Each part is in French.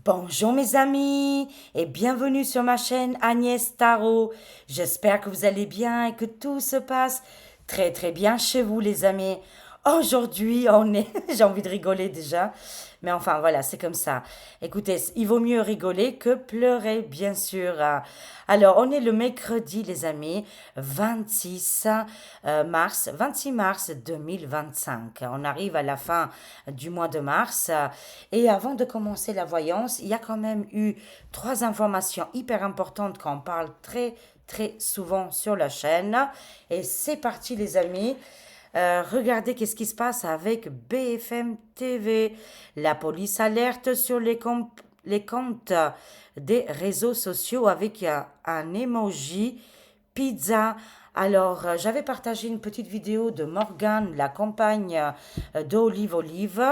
Bonjour mes amis et bienvenue sur ma chaîne Agnès Tarot. J'espère que vous allez bien et que tout se passe très très bien chez vous les amis. Aujourd'hui on est... J'ai envie de rigoler déjà. Mais enfin voilà, c'est comme ça. Écoutez, il vaut mieux rigoler que pleurer bien sûr. Alors on est le mercredi les amis, 26 26 mars 2025. On arrive à la fin du mois de mars. Et avant de commencer la voyance, il y a quand même eu trois informations hyper importantes qu'on parle très très souvent sur la chaîne. Et c'est parti les amis. Regardez qu'est-ce qui se passe avec BFM TV. La police alerte sur les comptes des réseaux sociaux avec un emoji pizza. Alors, j'avais partagé une petite vidéo de Morgane, la compagne d'Olive Olive.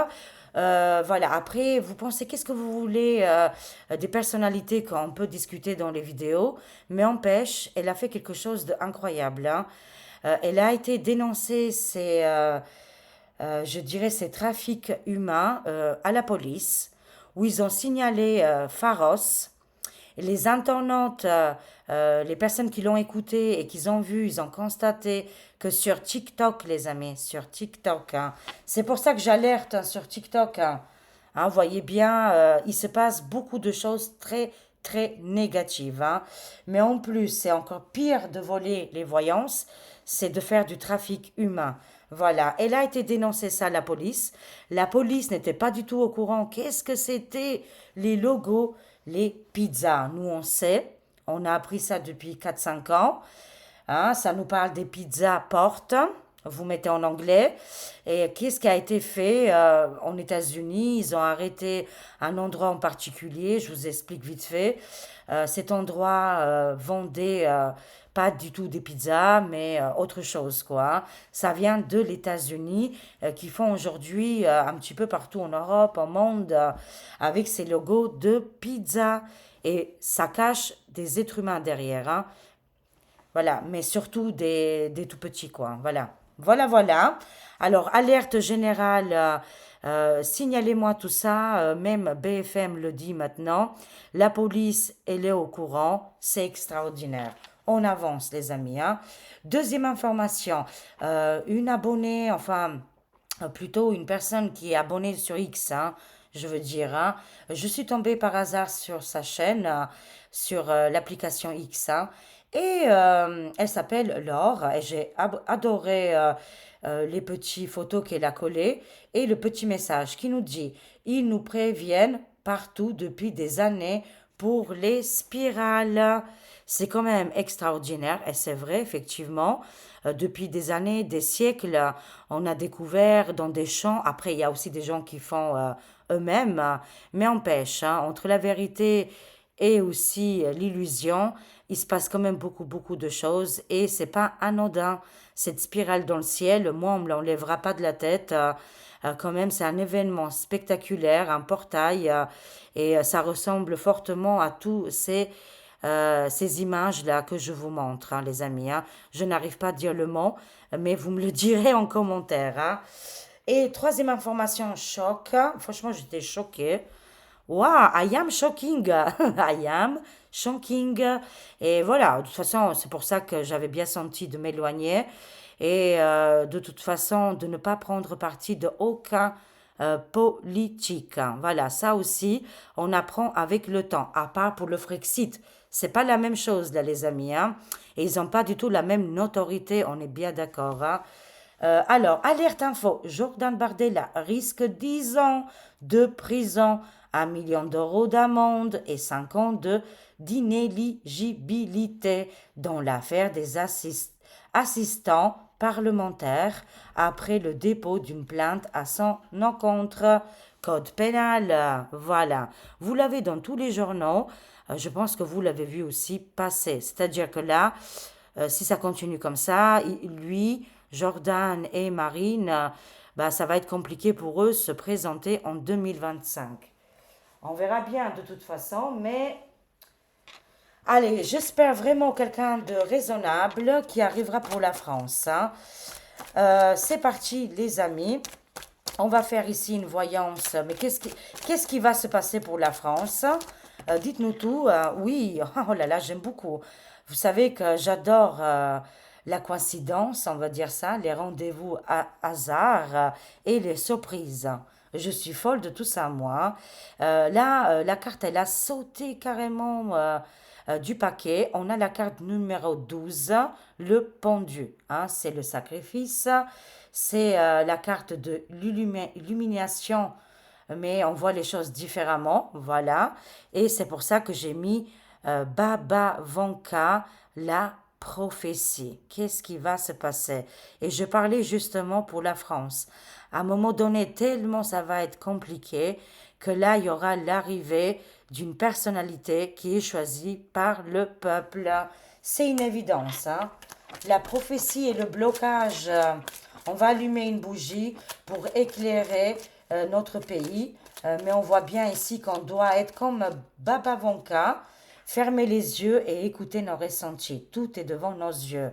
Voilà, après, vous pensez qu'est-ce que vous voulez des personnalités qu'on peut discuter dans les vidéos, mais empêche, elle a fait quelque chose d'incroyable. Hein. Elle a été dénoncée, je dirais, ces trafics humains à la police, où ils ont signalé Pharos. Les internautes, les personnes qui l'ont écouté et qui ont vu, ils ont constaté que sur TikTok, les amis, sur TikTok, hein, c'est pour ça que j'alerte hein, sur TikTok. Hein. Hein, voyez bien, il se passe beaucoup de choses très, très négatives. Hein. Mais en plus, c'est encore pire de voler les voyances, c'est de faire du trafic humain. Voilà, elle a été dénoncée ça à la police. La police n'était pas du tout au courant. Qu'est-ce que c'était les logos, les pizzas? Nous, on sait. On a appris ça depuis 4 5 ans. Hein, ça nous parle des pizzas portes. Vous mettez en anglais. Et qu'est-ce qui a été fait en États-Unis? Ils ont arrêté un endroit en particulier. Je vous explique vite fait. Cet endroit vendait pas du tout des pizzas, mais autre chose, quoi. Hein. Ça vient de l'États-Unis qui font aujourd'hui un petit peu partout en Europe, au monde, avec ces logos de pizza. Et ça cache des êtres humains derrière. Hein. Voilà, mais surtout des tout petits, quoi. Voilà. Voilà, voilà. Alors, alerte générale, signalez-moi tout ça. Même BFM le dit maintenant. La police, elle est au courant. C'est extraordinaire. On avance, les amis. Hein. Deuxième information. Une abonnée, enfin, plutôt une personne qui est abonnée sur X, hein, je veux dire. Hein. Je suis tombée par hasard sur sa chaîne, sur l'application X. Hein, et elle s'appelle Laure. Et j'ai adoré les petites photos qu'elle a collées et le petit message qui nous dit, ils nous préviennent partout depuis des années pour les spirales. C'est quand même extraordinaire et c'est vrai, effectivement. Depuis des années, des siècles, on a découvert dans des champs. Après, il y a aussi des gens qui font eux-mêmes, mais empêche, hein, entre la vérité et aussi l'illusion, il se passe quand même beaucoup, beaucoup de choses et c'est pas anodin. Cette spirale dans le ciel, moi, on me l'enlèvera pas de la tête. Quand même, c'est un événement spectaculaire, un portail, et ça ressemble fortement à tous ces images-là que je vous montre, hein, les amis. Hein. Je n'arrive pas à dire le mot, mais vous me le direz en commentaire. Hein. Et troisième information, choc. Franchement, j'étais choquée. Wow, I am shocking. I am shocking. Et voilà, de toute façon, c'est pour ça que j'avais bien senti de m'éloigner. Et de toute façon, de ne pas prendre parti de aucun politique. Hein. Voilà, ça aussi, on apprend avec le temps. À part pour le Frexit. C'est pas la même chose, là, les amis. Hein. Et ils n'ont pas du tout la même notoriété, on est bien d'accord. Hein. Alors, alerte info, Jordan Bardella risque 10 ans de prison, 1 million d'euros d'amende et 5 ans d'inéligibilité dans l'affaire des assistants parlementaires après le dépôt d'une plainte à son encontre. Code pénal, voilà. Vous l'avez dans tous les journaux. Je pense que vous l'avez vu aussi passer. C'est-à-dire que là, si ça continue comme ça, lui, Jordan et Marine, bah, ça va être compliqué pour eux de se présenter en 2025. On verra bien de toute façon, mais allez, j'espère vraiment quelqu'un de raisonnable qui arrivera pour la France. Hein. C'est parti, les amis. On va faire ici une voyance. Mais qu'est-ce qui va se passer pour la France? Dites-nous tout. Oui, oh là là, j'aime beaucoup. Vous savez que j'adore la coïncidence, on va dire ça, les rendez-vous à hasard et les surprises. Je suis folle de tout ça, moi. Là, la carte, elle a sauté carrément du paquet. On a la carte numéro 12, le pendu. Hein, c'est le sacrifice. C'est la carte de l'illumination, mais on voit les choses différemment. Voilà. Et c'est pour ça que j'ai mis Baba Vanka, la prophétie. Qu'est-ce qui va se passer? Et je parlais justement pour la France. À un moment donné, tellement ça va être compliqué que là, il y aura l'arrivée d'une personnalité qui est choisie par le peuple. C'est une évidence, hein. La prophétie et le blocage. On va allumer une bougie pour éclairer notre pays. Mais on voit bien ici qu'on doit être comme Baba Vanka, fermer les yeux et écouter nos ressentis. Tout est devant nos yeux.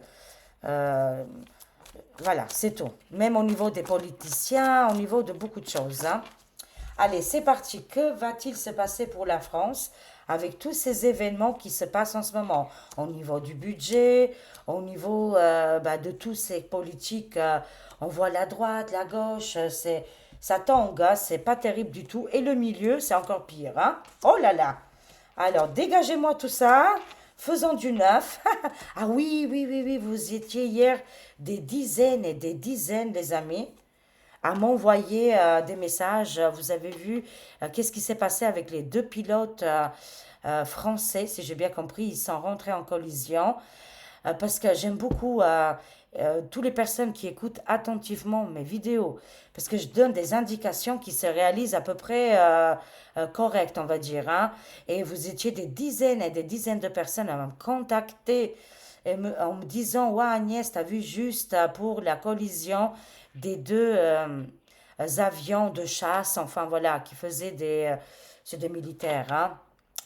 Euh, voilà, c'est tout. Même au niveau des politiciens, au niveau de beaucoup de choses, hein. Allez, c'est parti. Que va-t-il se passer pour la France avec tous ces événements qui se passent en ce moment? Au niveau du budget, au niveau de tous ces politiques, on voit la droite, la gauche, ça tangue, hein, c'est pas terrible du tout. Et le milieu, c'est encore pire, hein. Oh là là! Alors, dégagez-moi tout ça. Faisons du neuf. Ah oui, oui, oui, oui, vous étiez hier des dizaines et des dizaines, les amis, à m'envoyer des messages. Vous avez vu qu'est-ce qui s'est passé avec les deux pilotes français, si j'ai bien compris, ils sont rentrés en collision. Parce que j'aime beaucoup toutes les personnes qui écoutent attentivement mes vidéos, parce que je donne des indications qui se réalisent à peu près correctes, on va dire, hein. Et vous étiez des dizaines et des dizaines de personnes à me contacter en me disant, ouais Agnès, t'as vu juste pour la collision des deux avions de chasse, enfin voilà, qui faisaient c'est des militaires, hein.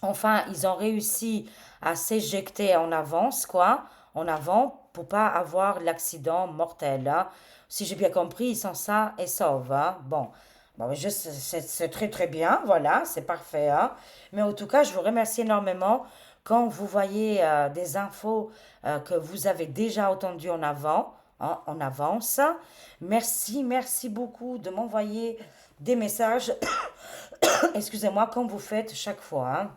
Enfin, ils ont réussi à s'éjecter en avance, quoi, en avant, pour pas avoir l'accident mortel, hein. Si j'ai bien compris, ils sont sains et saufs, hein. Bon, bon, c'est très très bien, voilà, c'est parfait, hein. Mais en tout cas, je vous remercie énormément quand vous voyez des infos que vous avez déjà entendues en avant, hein, en avance. Merci, merci beaucoup de m'envoyer des messages. Excusez-moi, comme vous faites chaque fois, hein.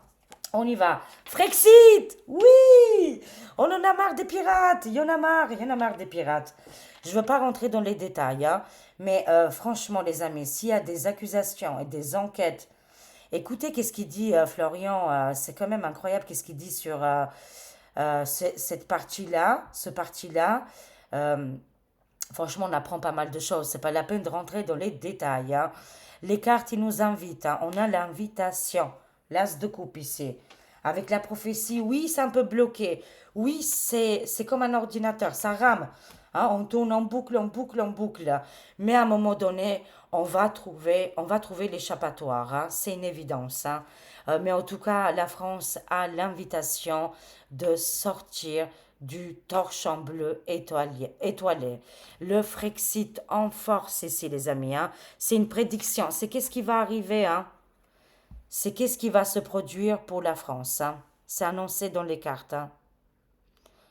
On y va. Frexit! Oui! On en a marre des pirates! Il y en a marre, il y en a marre des pirates. Je ne veux pas rentrer dans les détails, hein, mais franchement, les amis, s'il y a des accusations et des enquêtes, écoutez qu'est-ce qu'il dit Florian, c'est quand même incroyable qu'est-ce qu'il dit sur cette partie-là, ce parti-là. Euh, Franchement, on apprend pas mal de choses. C'est pas la peine de rentrer dans les détails, hein. Les cartes, ils nous invitent, hein. On a l'invitation. L'as de coupe ici. Avec la prophétie, oui, c'est un peu bloqué. Oui, c'est comme un ordinateur, ça rame, hein. On tourne en boucle, en boucle, en boucle. Mais à un moment donné, on va trouver l'échappatoire, hein. C'est une évidence, hein. Mais en tout cas, la France a l'invitation de sortir du torchon bleu étoilé. Le Frexit en force ici, les amis, hein. C'est une prédiction. C'est qu'est-ce qui va arriver, hein. C'est qu'est-ce qui va se produire pour la France, hein. C'est annoncé dans les cartes, hein.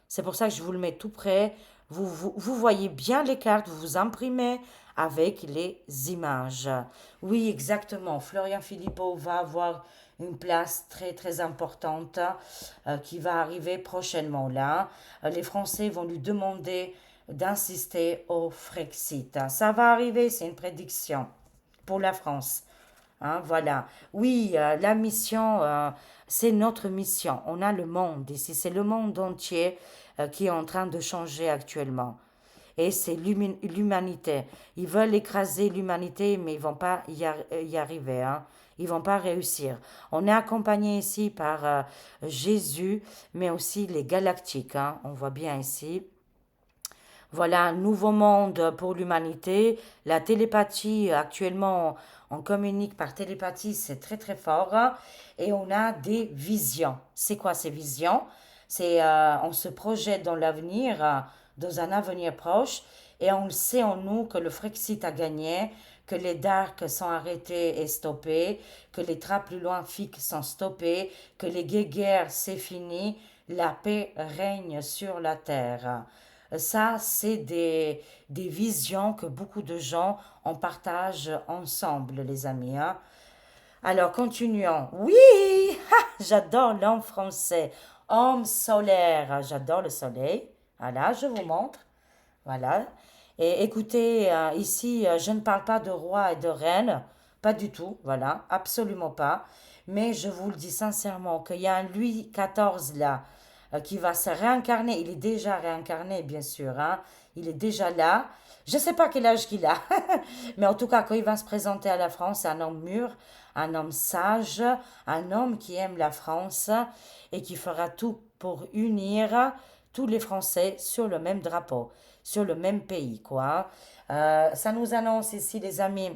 C'est pour ça que je vous le mets tout près. Vous voyez bien les cartes, vous vous imprimez avec les images. Oui, exactement. Florian Philippot va avoir une place très très importante qui va arriver prochainement là. Les Français vont lui demander d'insister au Frexit, hein. Ça va arriver, c'est une prédiction pour la France. Hein, voilà. Oui, la mission, c'est notre mission. On a le monde ici. C'est le monde entier qui est en train de changer actuellement. Et c'est l'humanité. Ils veulent écraser l'humanité, mais ils vont pas y arriver, hein. Ils vont pas réussir. On est accompagné ici par Jésus, mais aussi les galactiques, hein. On voit bien ici. Voilà un nouveau monde pour l'humanité. La télépathie, actuellement, on communique par télépathie, c'est très très fort. Et on a des visions. C'est quoi ces visions? C'est on se projette dans l'avenir, dans un avenir proche, et on le sait en nous que le Frexit a gagné, que les darks sont arrêtés et stoppés, que les trappes plus loin fixes sont stoppées, que les guéguerres c'est fini, la paix règne sur la terre. Ça, c'est des visions que beaucoup de gens en partagent ensemble, les amis, hein. Alors, continuons. Oui, j'adore l'homme français. Homme solaire, j'adore le soleil. Voilà, je vous montre. Voilà. Et écoutez, ici, je ne parle pas de roi et de reine, pas du tout, voilà, absolument pas. Mais je vous le dis sincèrement qu'il y a un Louis XIV là qui va se réincarner. Il est déjà réincarné, bien sûr, hein. Il est déjà là. Je ne sais pas quel âge qu'il a, mais en tout cas, quand il va se présenter à la France, c'est un homme mûr, un homme sage, un homme qui aime la France et qui fera tout pour unir tous les Français sur le même drapeau, sur le même pays, quoi. Ça nous annonce ici, les amis,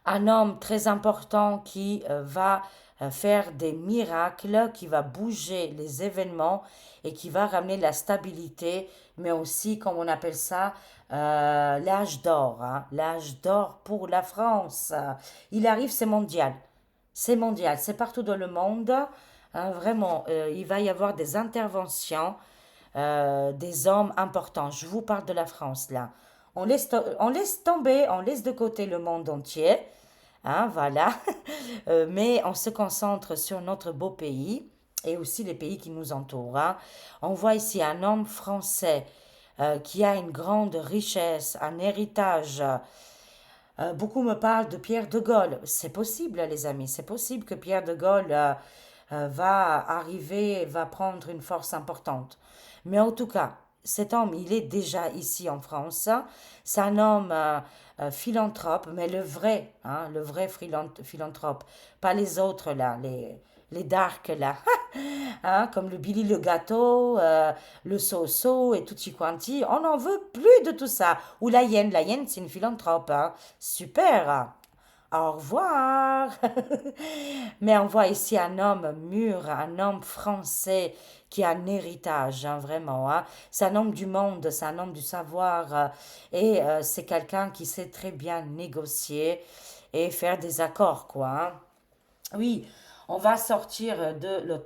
un homme très important qui va faire des miracles, qui va bouger les événements et qui va ramener la stabilité, mais aussi, comme on appelle ça, l'âge d'or, hein, l'âge d'or pour la France. Il arrive, c'est mondial. C'est mondial, c'est partout dans le monde. Hein, vraiment, il va y avoir des interventions des hommes importants. Je vous parle de la France là. On laisse tomber, on laisse de côté le monde entier. Hein, voilà. Mais on se concentre sur notre beau pays et aussi les pays qui nous entourent, hein. On voit ici un homme français qui a une grande richesse, un héritage. Beaucoup me parlent de Pierre de Gaulle. C'est possible, les amis, c'est possible que Pierre de Gaulle va arriver, va prendre une force importante. Mais en tout cas, cet homme, il est déjà ici en France. C'est un homme philanthrope, mais le vrai, hein, le vrai philanthrope, pas les autres là, les darks là, hein, comme le Billy le gâteau, le So-So et tutti quanti. On n'en veut plus de tout ça. Ou la hyène c'est une philanthrope, hein. Super. Au revoir. Mais on voit ici un homme mûr, un homme français qui a un héritage, hein, vraiment, hein. C'est un homme du monde, c'est un homme du savoir et c'est quelqu'un qui sait très bien négocier et faire des accords, quoi, hein. Oui, on va sortir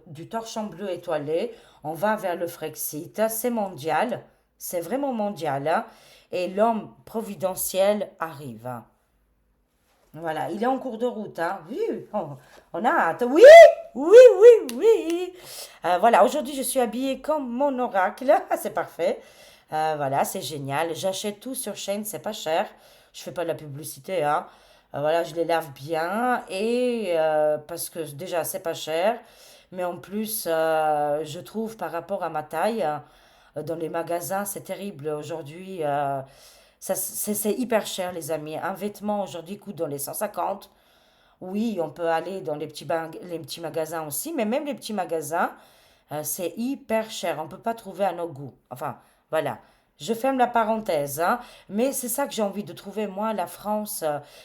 du torchon bleu étoilé, on va vers le Frexit, c'est mondial, c'est vraiment mondial, hein, et l'homme providentiel arrive, hein. Voilà, il est en cours de route, hein. Oui, on a hâte. Oui, oui, oui, oui. Voilà, aujourd'hui je suis habillée comme mon oracle. C'est parfait. Voilà, c'est génial. J'achète tout sur Shein, c'est pas cher. Je fais pas de la publicité, hein. Voilà, je les lave bien et parce que déjà c'est pas cher, mais en plus je trouve par rapport à ma taille dans les magasins c'est terrible aujourd'hui. C'est hyper cher, les amis. Un vêtement aujourd'hui coûte dans les 150. Oui, on peut aller dans les petits magasins aussi, mais même les petits magasins, c'est hyper cher. On ne peut pas trouver à nos goûts. Enfin, voilà. Je ferme la parenthèse, hein, mais c'est ça que j'ai envie de trouver. Moi, la France,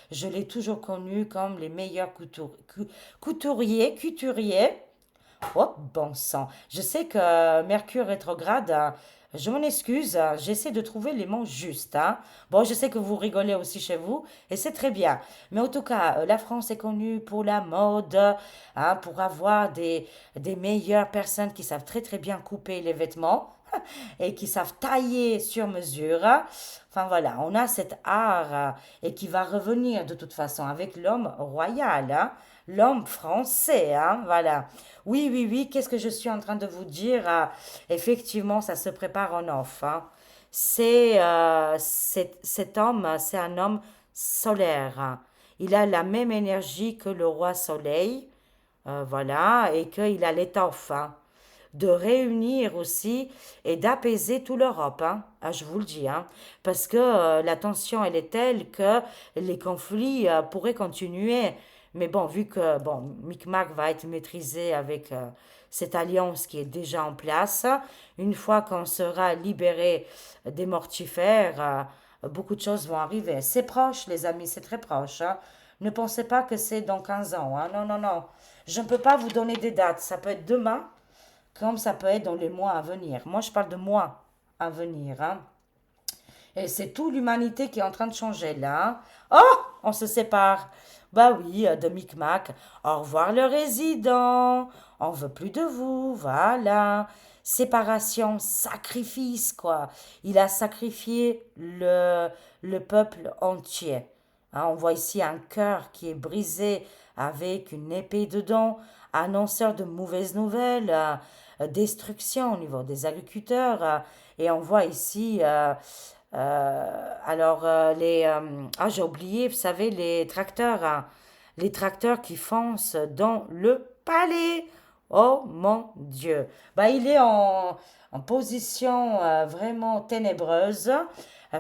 je l'ai toujours connue comme les meilleurs couturiers. Oh, bon sang. Je sais que Mercure rétrograde, je m'en excuse, j'essaie de trouver les mots justes, hein. Bon, je sais que vous rigolez aussi chez vous, et c'est très bien. Mais en tout cas, la France est connue pour la mode, hein, pour avoir des meilleures personnes qui savent très très bien couper les vêtements et qui savent tailler sur mesure. Enfin voilà, on a cet art et qui va revenir de toute façon avec l'homme royal, hein, l'homme français, hein, voilà. Oui, oui, oui, qu'est-ce que je suis en train de vous dire? Effectivement, ça se prépare en off, hein. Cet homme, c'est un homme solaire, hein. Il a la même énergie que le roi soleil, voilà, et qu'il a l'étoffe, hein, de réunir aussi et d'apaiser toute l'Europe, hein. Ah, je vous le dis, hein, parce que la tension, elle est telle que les conflits pourraient continuer. Mais bon, vu que bon, Micmac va être maîtrisé avec cette alliance qui est déjà en place, une fois qu'on sera libéré des mortifères, beaucoup de choses vont arriver. C'est proche, les amis, c'est très proche, hein. Ne pensez pas que c'est dans 15 ans, hein. Non, non, non. Je ne peux pas vous donner des dates. Ça peut être demain, comme ça peut être dans les mois à venir. Moi, je parle de mois à venir, hein. Et c'est toute l'humanité qui est en train de changer là, hein. Oh, on se sépare. Bah oui, de Micmac. Au revoir le résident. On veut plus de vous. Voilà. Séparation, sacrifice, quoi. Il a sacrifié le peuple entier. Hein, on voit ici un cœur qui est brisé avec une épée dedans, annonceur de mauvaises nouvelles, destruction au niveau des agriculteurs. Et on voit ici, j'ai oublié, vous savez, les tracteurs, hein, les tracteurs qui foncent dans le palais. Oh mon Dieu. Bah, il est en position vraiment ténébreuse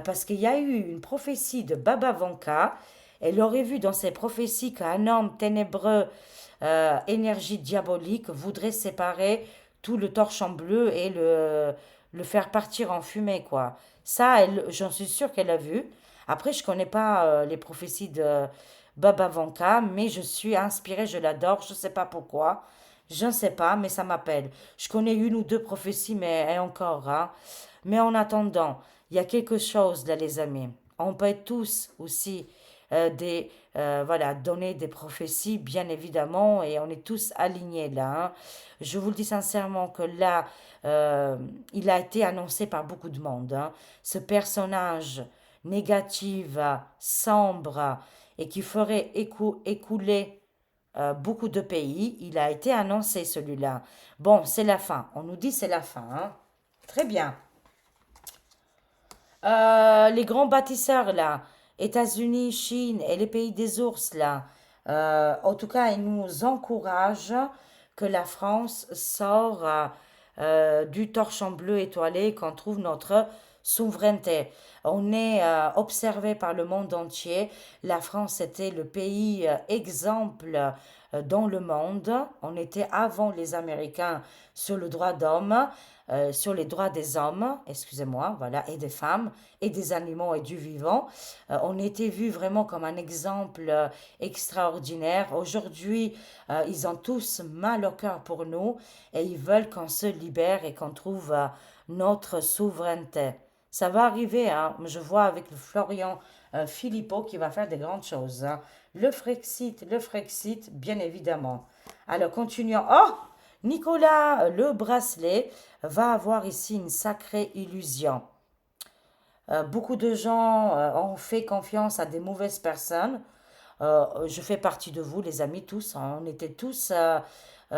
parce qu'il y a eu une prophétie de Baba Vanka. Elle aurait vu dans ses prophéties qu'un homme ténébreux, énergie diabolique, voudrait séparer tout le torchon bleu et le faire partir en fumée, quoi. Ça, j'en suis sûre qu'elle a vu. Après, je connais pas les prophéties de Baba Vanka, mais je suis inspirée, je l'adore, je ne sais pas pourquoi. Je ne sais pas, mais ça m'appelle. Je connais une ou deux prophéties, mais et encore, hein. Mais en attendant, il y a quelque chose là, les amis. On peut être tous aussi voilà, donner des prophéties, bien évidemment, et on est tous alignés là, hein. Je vous le dis sincèrement que là, il a été annoncé par beaucoup de monde, hein. Ce personnage négatif, sombre, et qui ferait écouler beaucoup de pays, il a été annoncé celui-là. Bon, c'est la fin. On nous dit c'est la fin, hein. Très bien. Les grands bâtisseurs là, États-Unis, Chine et les pays des ours là, en tout cas, ils nous encouragent que la France sort du torchon bleu étoilé, qu'on trouve notre souveraineté. On est observé par le monde entier. La France était le pays exemple dans le monde. On était avant les Américains sur le droit d'homme, sur les droits des hommes, excusez-moi, voilà, et des femmes, et des animaux et du vivant. On était vu vraiment comme un exemple extraordinaire. Aujourd'hui, ils ont tous mal au cœur pour nous et ils veulent qu'on se libère et qu'on trouve notre souveraineté. Ça va arriver, hein. Je vois avec le Florian Philippot qui va faire des grandes choses, hein. Le Frexit, bien évidemment. Alors, continuons. Oh! Nicolas, le bracelet, va avoir ici une sacrée illusion. Beaucoup de gens ont fait confiance à des mauvaises personnes. Je fais partie de vous, les amis, tous, hein. On était tous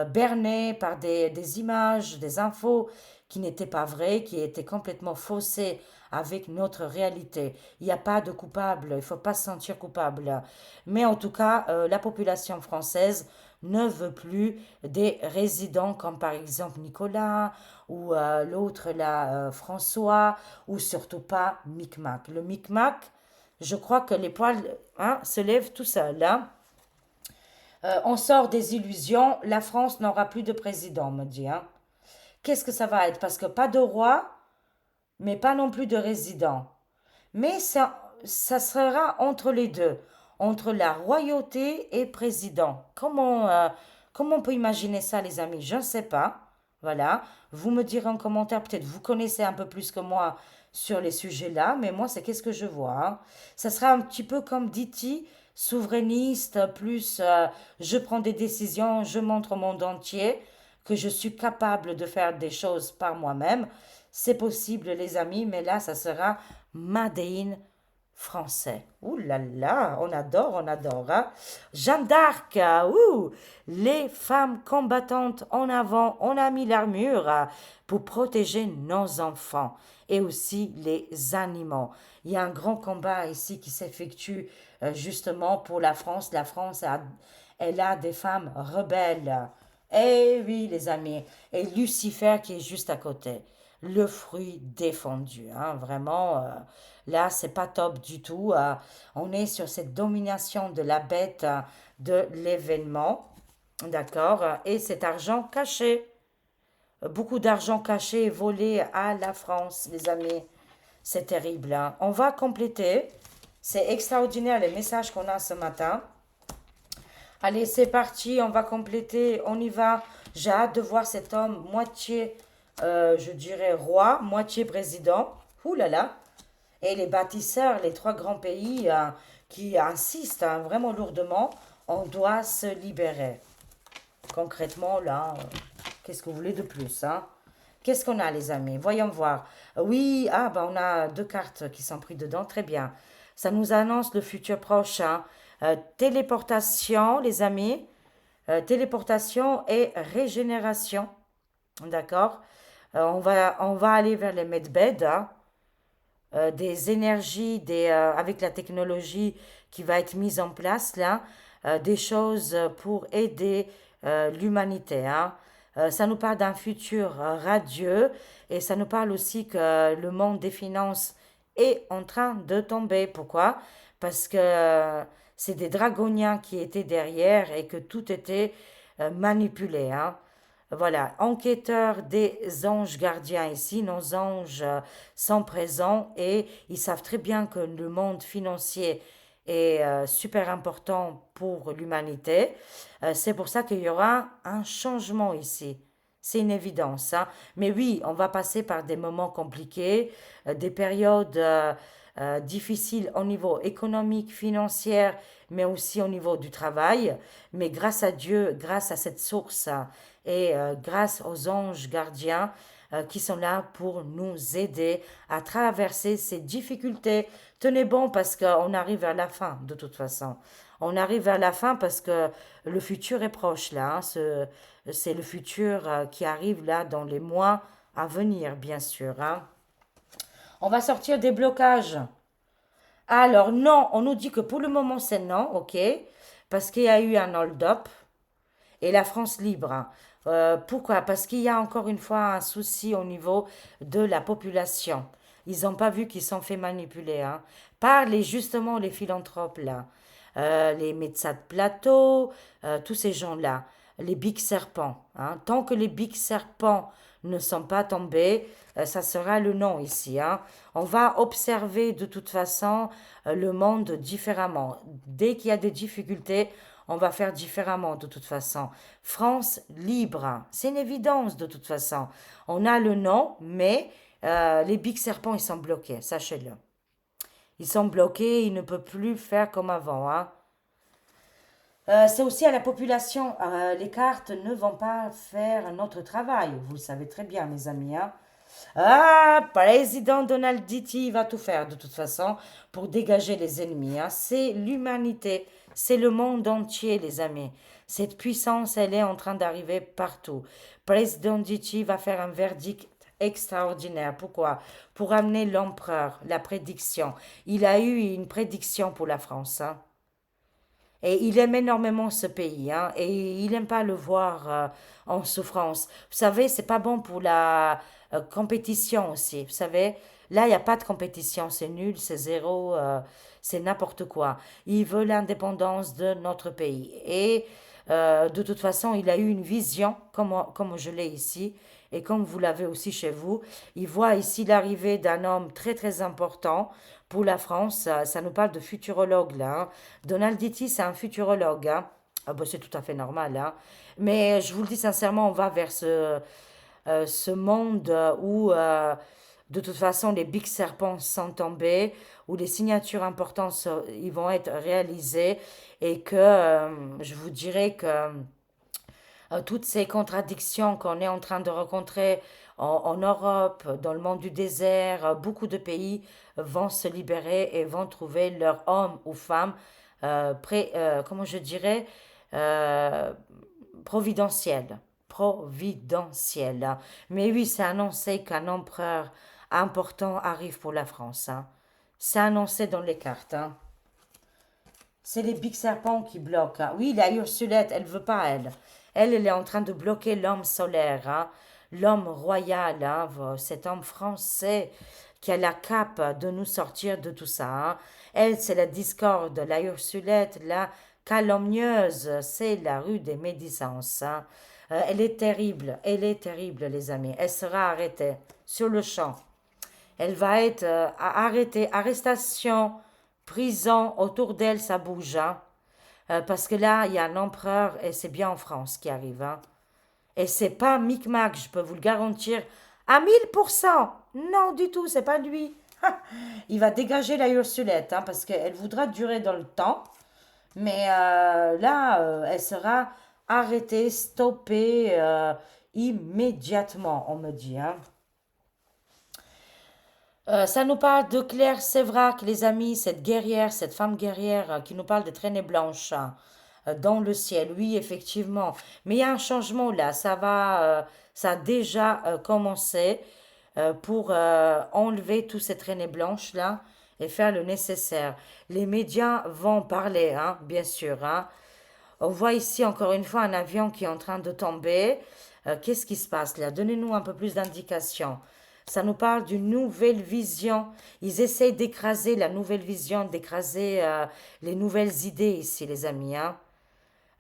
bernés par des images, des infos qui n'étaient pas vraies, qui étaient complètement faussées avec notre réalité. Il n'y a pas de coupable, il ne faut pas se sentir coupable. Mais en tout cas, la population française ne veut plus des résidents comme par exemple Nicolas ou l'autre là, François, ou surtout pas Micmac. Le Micmac, je crois que les poils, hein, se lèvent tout seuls, hein. On sort des illusions, la France n'aura plus de président, me dit, hein. Qu'est-ce que ça va être? Parce que pas de roi, mais pas non plus de résident. Mais ça sera entre les deux, entre la royauté et président. Comment on peut imaginer ça, les amis? Je ne sais pas. Voilà. Vous me direz en commentaire, peut-être vous connaissez un peu plus que moi sur les sujets-là, mais moi, c'est qu'est-ce que je vois, hein. Ça sera un petit peu comme Diti, souverainiste, plus je prends des décisions, je montre au monde entier que je suis capable de faire des choses par moi-même. C'est possible, les amis, mais là, ça sera Made in français. Ouh là là, on adore, hein. Jeanne d'Arc, les femmes combattantes en avant, on a mis l'armure pour protéger nos enfants et aussi les animaux. Il y a un grand combat ici qui s'effectue justement pour la France. La France elle a des femmes rebelles. Eh oui, les amis. Et Lucifer qui est juste à côté. Le fruit défendu, hein, vraiment. Là, c'est pas top du tout. On est sur cette domination de la bête de l'événement. D'accord? Et cet argent caché. Beaucoup d'argent caché et volé à la France, les amis. C'est terrible, hein. On va compléter. C'est extraordinaire les messages qu'on a ce matin. Allez, c'est parti, on va compléter, on y va. J'ai hâte de voir cet homme moitié, je dirais, roi, moitié président. Ouh là là. Et les bâtisseurs, les trois grands pays qui insistent vraiment lourdement, on doit se libérer. Concrètement, là, qu'est-ce que vous voulez de plus, hein? Qu'est-ce qu'on a, les amis? Voyons voir. Oui, ah, bah, on a deux cartes qui sont prises dedans. Très bien. Ça nous annonce le futur prochain. Téléportation, les amis. Téléportation et régénération. D'accord? On va aller vers les medbeds, hein, des énergies, avec la technologie qui va être mise en place là, des choses pour aider l'humanité, hein. Ça nous parle d'un futur radieux et ça nous parle aussi que le monde des finances est en train de tomber. Pourquoi? Parce que c'est des dragoniens qui étaient derrière et que tout était manipulé, hein. Voilà, enquêteurs des anges gardiens ici, nos anges sont présents et ils savent très bien que le monde financier est super important pour l'humanité. C'est pour ça qu'il y aura un changement ici. C'est une évidence, hein. Mais oui, on va passer par des moments compliqués, des périodes difficiles au niveau économique, financier, mais aussi au niveau du travail. Mais grâce à Dieu, grâce à cette source et grâce aux anges gardiens qui sont là pour nous aider à traverser ces difficultés. Tenez bon parce qu'on arrive vers la fin de toute façon. On arrive vers la fin parce que le futur est proche là, hein. C'est le futur qui arrive là dans les mois à venir, bien sûr, hein. On va sortir des blocages. Alors non, on nous dit que pour le moment c'est non, ok, parce qu'il y a eu un hold-up et la France libre, hein. Pourquoi? Parce qu'il y a encore une fois un souci au niveau de la population. Ils n'ont pas vu qu'ils sont fait manipuler, hein, par justement les philanthropes là. Les médecins de plateau, tous ces gens-là, les big serpents, hein. Tant que les big serpents ne sont pas tombés, ça sera le non ici, hein. On va observer de toute façon le monde différemment. Dès qu'il y a des difficultés, on va faire différemment de toute façon. France libre, c'est une évidence de toute façon. On a le non, mais les big serpents, ils sont bloqués, sachez-le. Ils sont bloqués, ils ne peuvent plus faire comme avant, hein. C'est aussi à la population. Les cartes ne vont pas faire notre travail. Vous le savez très bien, mes amis, hein. Ah, président Donald Diti va tout faire de toute façon pour dégager les ennemis, hein. C'est l'humanité, c'est le monde entier, les amis. Cette puissance, elle est en train d'arriver partout. Président Diti va faire un verdict extraordinaire. Pourquoi? Pour amener l'empereur, la prédiction. Il a eu une prédiction pour la France, hein. Et il aime énormément ce pays, hein, et il n'aime pas le voir en souffrance. Vous savez, c'est pas bon pour la compétition aussi. Vous savez, là, il n'y a pas de compétition, c'est nul, c'est zéro, c'est n'importe quoi. Il veut l'indépendance de notre pays. Et de toute façon, il a eu une vision, comme je l'ai ici, et comme vous l'avez aussi chez vous. Il voit ici l'arrivée d'un homme très très important pour la France. Ça nous parle de futurologue là, hein. Donald Ditti, c'est un futurologue, hein. Ah bah, c'est tout à fait normal, hein. Mais je vous le dis sincèrement, on va vers ce monde où de toute façon les big serpents sont tombés, où les signatures importantes ils vont être réalisées et que je vous dirais que toutes ces contradictions qu'on est en train de rencontrer en Europe, dans le monde du désert, beaucoup de pays vont se libérer et vont trouver leur homme ou femme comment je dirais, euh, providentiel. Providentiel. Mais oui, c'est annoncé qu'un empereur important arrive pour la France, hein. C'est annoncé dans les cartes, hein. C'est les big serpents qui bloquent, hein. Oui, la Ursulette, elle veut pas, elle. Elle est en train de bloquer l'homme solaire, hein. L'homme royal, hein, cet homme français qui a la cape de nous sortir de tout ça, hein. Elle, c'est la discorde, la Ursulette, la calomnieuse, c'est la rue des médisances, hein. Elle est terrible, les amis. Elle sera arrêtée sur le champ. Elle va être arrêtée, arrestation, prison, autour d'elle, ça bouge, hein. Parce que là, il y a un empereur et c'est bien en France qui arrive, hein. Et c'est pas Micmac, je peux vous le garantir, à 1000%. Non, du tout, c'est pas lui. Il va dégager la Ursulette, hein, parce qu'elle voudra durer dans le temps. Mais là, elle sera arrêtée, stoppée immédiatement, on me dit, hein. Ça nous parle de Claire Sévrac, les amis, cette guerrière, cette femme guerrière qui nous parle des traînées blanches hein, dans le ciel. Oui, effectivement. Mais il y a un changement là. Ça a déjà commencé pour enlever toutes ces traînées blanches là et faire le nécessaire. Les médias vont parler, hein, bien sûr. Hein. On voit ici encore une fois un avion qui est en train de tomber. Qu'est-ce qui se passe là? Donnez-nous un peu plus d'indications. Ça nous parle d'une nouvelle vision. Ils essayent d'écraser la nouvelle vision, d'écraser les nouvelles idées ici, les amis. Hein.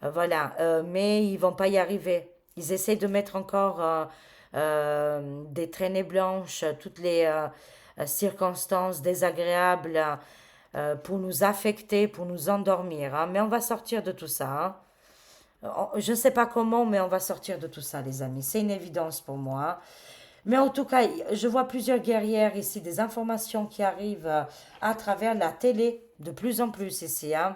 Voilà, mais ils vont pas y arriver. Ils essayent de mettre encore des traînées blanches, toutes les circonstances désagréables pour nous affecter, pour nous endormir. Hein. Mais on va sortir de tout ça. Hein. Je ne sais pas comment, mais on va sortir de tout ça, les amis. C'est une évidence pour moi. Mais en tout cas, je vois plusieurs guerrières ici, des informations qui arrivent à travers la télé, de plus en plus ici. Hein.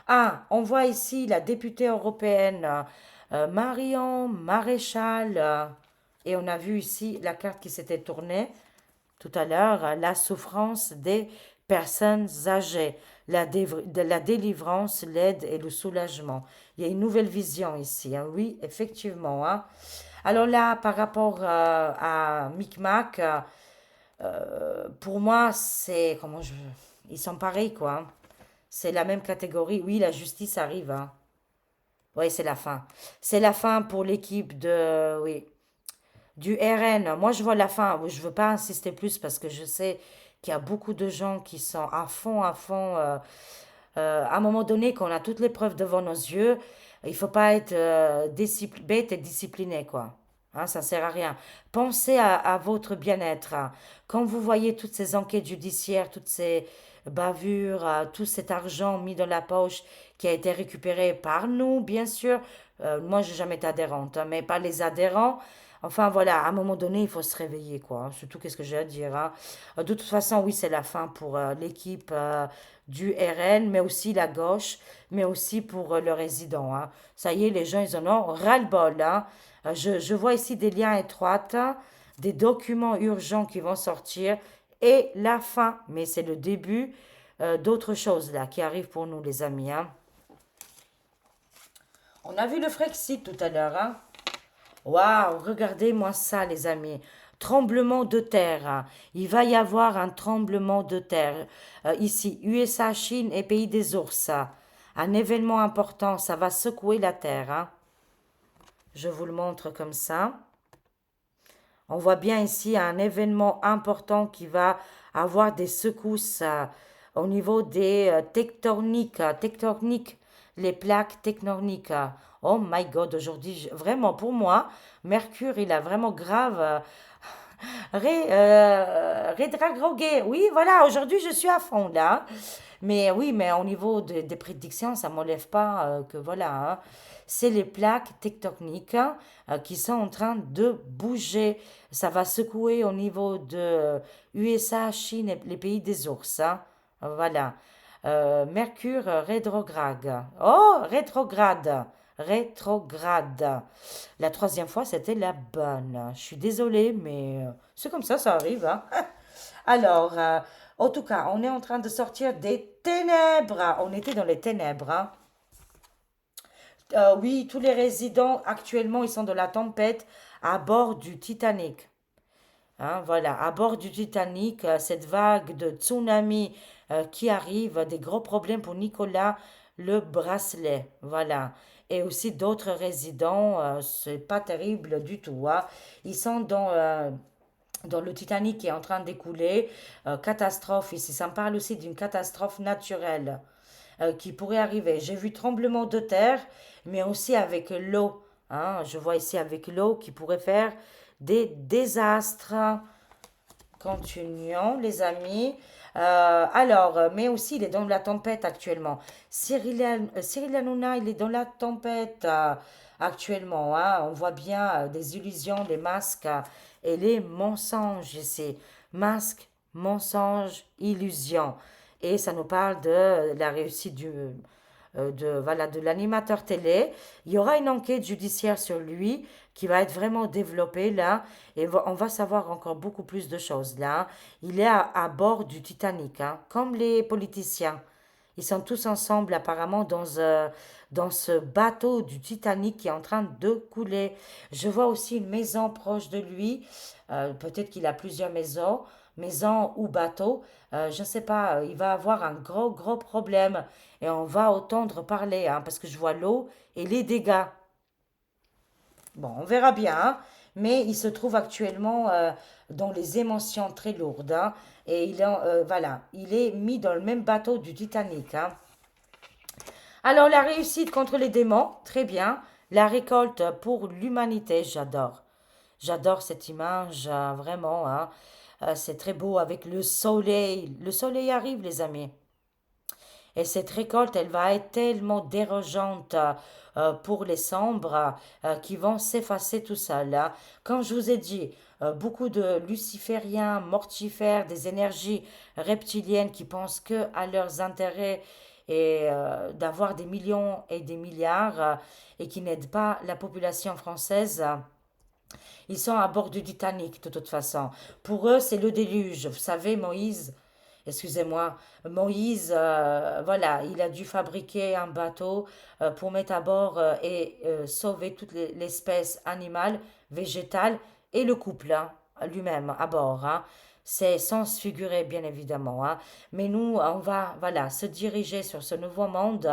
Ah, on voit ici la députée européenne Marion Maréchal. Et on a vu ici la carte qui s'était tournée tout à l'heure, la souffrance des personnes âgées, de la délivrance, l'aide et le soulagement. Il y a une nouvelle vision ici, hein. Oui, effectivement. Hein. Alors là, par rapport à Micmac, pour moi, ils sont pareils, quoi. Hein. C'est la même catégorie. Oui, la justice arrive. Hein. Oui, c'est la fin. C'est la fin pour l'équipe oui, du RN. Moi, je vois la fin. Je ne veux pas insister plus parce que je sais qu'il y a beaucoup de gens qui sont à fond, à fond. À un moment donné, quand on a toutes les preuves devant nos yeux, il faut pas être bête et discipliné, quoi. Hein, ça sert à rien. Pensez à votre bien-être. Hein. Quand vous voyez toutes ces enquêtes judiciaires, toutes ces bavures, tout cet argent mis dans la poche qui a été récupéré par nous, bien sûr. Moi, j'ai jamais été adhérente, hein, mais pas les adhérents. Enfin voilà, à un moment donné, il faut se réveiller, quoi. Surtout, qu'est-ce que j'ai à dire, hein. De toute façon, oui, c'est la fin pour l'équipe du RN, mais aussi la gauche, mais aussi pour le résident. Hein. Ça y est, les gens, ils en ont ras-le-bol. Hein. Je vois ici des liens étroits, des documents urgents qui vont sortir, et la fin. Mais c'est le début d'autres choses là qui arrivent pour nous, les amis. Hein. On a vu le Frexit tout à l'heure. Hein. Waouh, regardez-moi ça, les amis. Tremblement de terre. Hein. Il va y avoir un tremblement de terre. Ici, USA, Chine et pays des ours. Hein. Un événement important, ça va secouer la terre. Hein. Je vous le montre comme ça. On voit bien ici un événement important qui va avoir des secousses au niveau des tectoniques, les plaques tectoniques. Oh my God, aujourd'hui, vraiment pour moi, Mercure, il a vraiment grave rétrogradé. Oui, voilà, aujourd'hui, je suis à fond là. Mais oui, mais au niveau des prédictions, ça ne m'enlève pas que voilà. Hein. C'est les plaques tectoniques hein, qui sont en train de bouger. Ça va secouer au niveau de USA, Chine et les pays des ours. Hein. Voilà. Mercure rétrograde. Oh, rétrograde. Rétrograde. La troisième fois, c'était la bonne. Je suis désolée, mais c'est comme ça arrive. Hein. Alors, en tout cas, on est en train de sortir des ténèbres. On était dans les ténèbres. Hein. Oui, tous les résidents actuellement, ils sont dans la tempête à bord du Titanic. Hein, voilà, à bord du Titanic, cette vague de tsunami qui arrive, des gros problèmes pour Nicolas le bracelet. Voilà. Et aussi d'autres résidents, c'est pas terrible du tout. Hein. Ils sont dans le Titanic qui est en train d'écouler. Catastrophe ici. Ça me parle aussi d'une catastrophe naturelle qui pourrait arriver. J'ai vu tremblement de terre, mais aussi avec l'eau. Hein. Je vois ici avec l'eau qui pourrait faire des désastres. Continuons, les amis. Mais aussi, il est dans la tempête actuellement. Cyril Hanouna, il est dans la tempête actuellement. Hein. On voit bien des illusions, les masques et les mensonges ici. Masques, mensonge, illusion. Et ça nous parle de la réussite voilà, de l'animateur télé. Il y aura une enquête judiciaire sur lui qui va être vraiment développée là et on va savoir encore beaucoup plus de choses là. Il est à bord du Titanic, hein, comme les politiciens. Ils sont tous ensemble apparemment dans ce bateau du Titanic qui est en train de couler. Je vois aussi une maison proche de lui. Peut-être qu'il a plusieurs maisons, maisons ou bateaux. Je ne sais pas, il va avoir un gros, gros problème. Et on va entendre parler, hein, parce que je vois l'eau et les dégâts. Bon, on verra bien, hein, mais il se trouve actuellement dans les émotions très lourdes, hein, et voilà, il est mis dans le même bateau du Titanic, hein. Alors, la réussite contre les démons, très bien. La récolte pour l'humanité, j'adore. J'adore cette image, vraiment, hein. C'est très beau avec le soleil. Le soleil arrive, les amis. Et cette récolte, elle va être tellement dérangeante pour les sombres qui vont s'effacer tout seul, hein. Comme je vous ai dit, beaucoup de lucifériens, mortifères, des énergies reptiliennes qui pensent que à leurs intérêts et d'avoir des millions et des milliards et qui n'aident pas la population française. Ils sont à bord du Titanic de toute façon. Pour eux, c'est le déluge. Vous savez, Moïse, excusez-moi, Moïse, voilà, il a dû fabriquer un bateau pour mettre à bord et sauver toute l'espèce animale, végétale et le couple, hein, lui-même à bord, hein. C'est sans se figurer, bien évidemment, hein. Mais nous, on va, voilà, se diriger sur ce nouveau monde.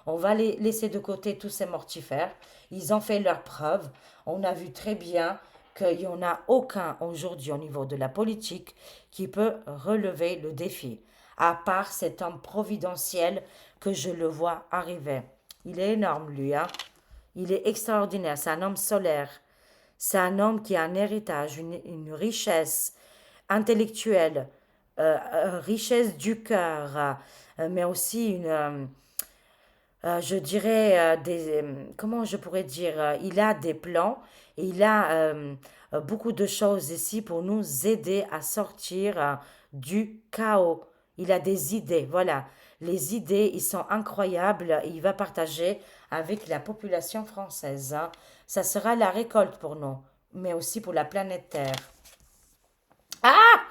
On va laisser de côté tous ces mortifères. Ils ont fait leur preuve. On a vu très bien qu'il n'y en a aucun aujourd'hui au niveau de la politique qui peut relever le défi, à part cet homme providentiel que je le vois arriver. Il est énorme, lui, hein. Il est extraordinaire. C'est un homme solaire. C'est un homme qui a un héritage, une richesse intellectuelle, richesse du cœur, mais aussi je dirais, comment je pourrais dire, il a des plans et il a beaucoup de choses ici pour nous aider à sortir du chaos. Il a des idées, voilà. Les idées, ils sont incroyables et il va partager avec la population française, hein. Ça sera la récolte pour nous, mais aussi pour la planète Terre. Ah!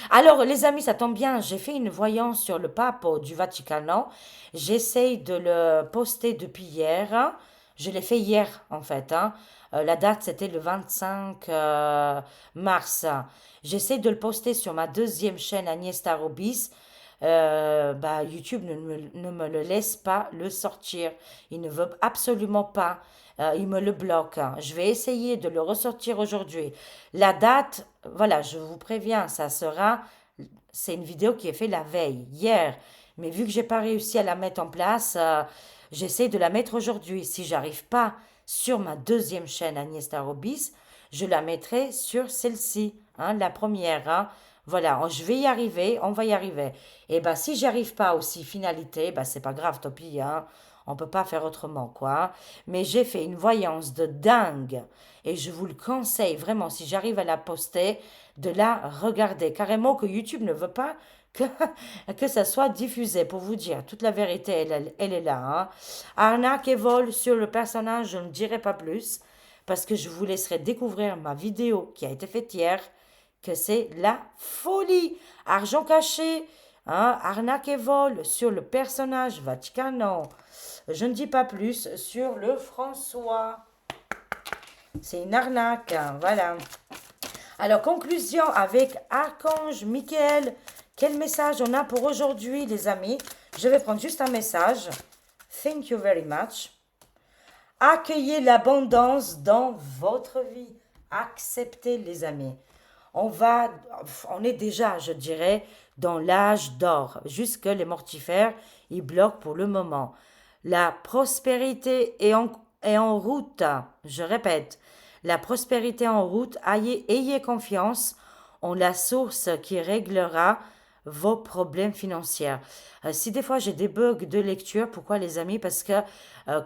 Alors, les amis, ça tombe bien, j'ai fait une voyance sur le pape du Vatican. J'essaye de le poster depuis hier, hein. Je l'ai fait hier, en fait, hein. La date, c'était le 25 mars. J'essaie de le poster sur ma deuxième chaîne Agnès Tarobis. Bah, YouTube ne me le laisse pas le sortir. Il ne veut absolument pas. Il me le bloque, hein. Je vais essayer de le ressortir aujourd'hui. La date, voilà, je vous préviens, c'est une vidéo qui est faite la veille, hier. Mais vu que j'ai pas réussi à la mettre en place, j'essaie de la mettre aujourd'hui. Si j'arrive pas sur ma deuxième chaîne Agnès Tarobis, je la mettrai sur celle-ci, hein, la première, hein. Voilà, je vais y arriver, on va y arriver. Et ben si j'y arrive pas aussi, finalité, ben c'est pas grave, tant pis, hein. On peut pas faire autrement, quoi. Mais j'ai fait une voyance de dingue. Et je vous le conseille vraiment, si j'arrive à la poster, de la regarder. Carrément que YouTube ne veut pas que, que ça soit diffusé, pour vous dire. Toute la vérité, elle est là, hein. Arnaque et vol sur le personnage, je ne dirai pas plus, parce que je vous laisserai découvrir ma vidéo qui a été faite hier, que c'est la folie. Argent caché, hein, arnaque et vol sur le personnage Vaticano. Je ne dis pas plus sur le François. C'est une arnaque, hein, voilà. Alors, conclusion avec Archange Michael. Quel message on a pour aujourd'hui, les amis? Je vais prendre juste un message. Thank you very much. Accueillez l'abondance dans votre vie. Acceptez, les amis. On est déjà, je dirais, dans l'âge d'or. Juste que les mortifères, ils bloquent pour le moment. La prospérité est en route. Je répète, la prospérité en route. Ayez confiance en la source qui réglera vos problèmes financiers. Si des fois j'ai des bugs de lecture, pourquoi les amis? Parce que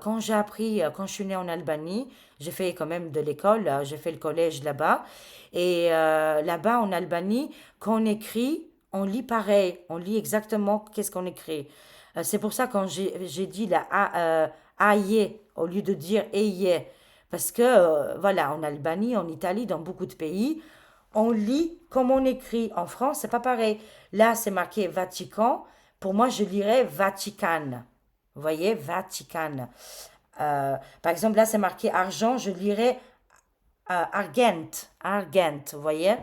quand j'ai appris, quand je suis née en Albanie, j'ai fait quand même de l'école, j'ai fait le collège là-bas. Et là-bas en Albanie, quand on écrit, on lit pareil, on lit exactement qu'est-ce qu'on écrit. C'est pour ça quand j'ai dit la aïe au lieu de dire aïe. Parce que, voilà, en Albanie, en Italie, dans beaucoup de pays, on lit comme on écrit. En France, c'est pas pareil. Là, c'est marqué Vatican. Pour moi, je lirais Vatican. Vous voyez, Vatican. Par exemple, là, c'est marqué argent, je lirais argent. Argent, vous voyez?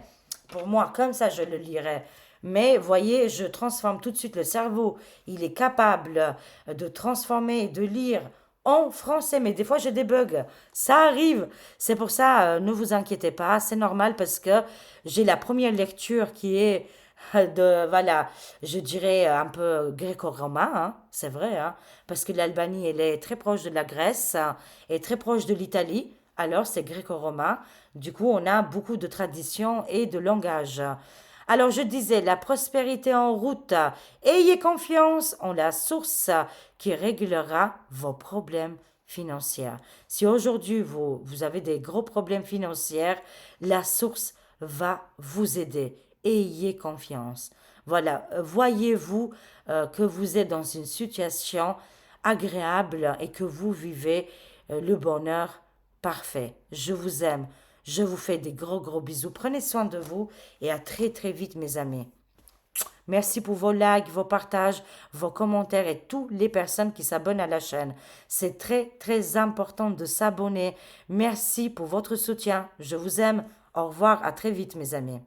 Pour moi, comme ça, je le lirais. Mais, voyez, je transforme tout de suite le cerveau. Il est capable de transformer et de lire en français. Mais des fois, j'ai des bugs. Ça arrive. C'est pour ça, ne vous inquiétez pas. C'est normal parce que j'ai la première lecture qui est voilà, je dirais un peu gréco-romain, hein, c'est vrai, hein, parce que l'Albanie, elle est très proche de la Grèce et très proche de l'Italie, alors c'est gréco-romain. Du coup, on a beaucoup de traditions et de langage. Alors, je disais, la prospérité en route, ayez confiance en la source qui réglera vos problèmes financiers. Si aujourd'hui vous avez des gros problèmes financiers, la source va vous aider. Ayez confiance. Voilà, voyez-vous que vous êtes dans une situation agréable et que vous vivez le bonheur parfait. Je vous aime. Je vous fais des gros gros bisous. Prenez soin de vous et à très très vite mes amis. Merci pour vos likes, vos partages, vos commentaires et toutes les personnes qui s'abonnent à la chaîne. C'est très très important de s'abonner. Merci pour votre soutien. Je vous aime. Au revoir, à très vite mes amis.